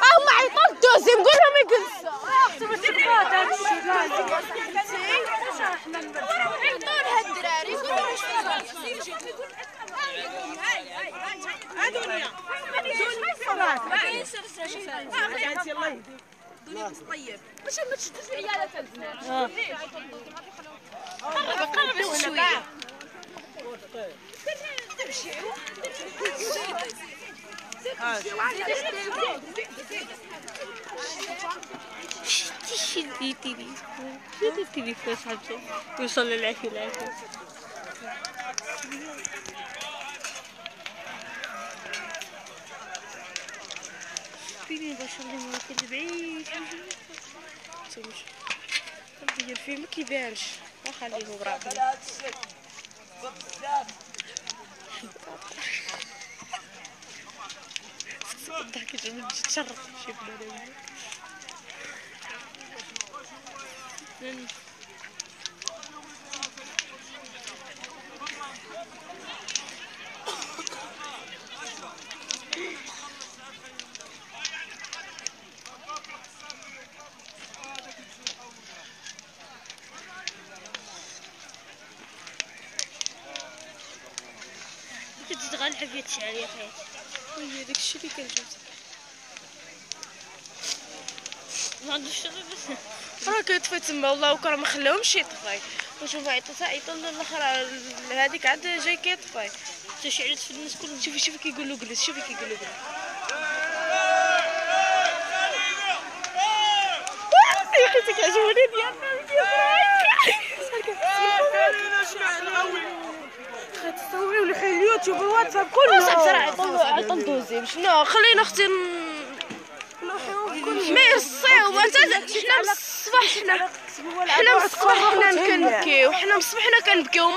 هما عيطوا الدوزيام قول لهم يجلسوا. عيطوا لها الدراري قول لهم واش طيب باش ما تشدوش العيالات البنات. قرب شويه تمشيو شدي التليفون صاحبتي يوصل للعافية. فيني البشر اللي ماكل بعيد ندير فيه ما كيبانش وخليه براقي. ضحكت من تشرق شي بنادم. كنت تغني حفية تشعل يا خيتي وهي داك الشي اللي كنجبد ما عندوش شغل راه كيطفي تما والله وكرا ما خلاوهمش يطفي. وشوف عيطوا الاخرى هذيك عاد جاي كيطفي تشعلت في الناس كلهم. شوفي كيقول له جلس. شوفي كيقول له جلس. لقيتك عجبوني ديالنا تصوري ولا حي اليوتيوب والواتساب كله. عيطوا ندوزي شنو خلينا اختي ما يصيو انت. حنا من الصباح حنا كنبكيو. حنا من الصباح حنا كنبكيو.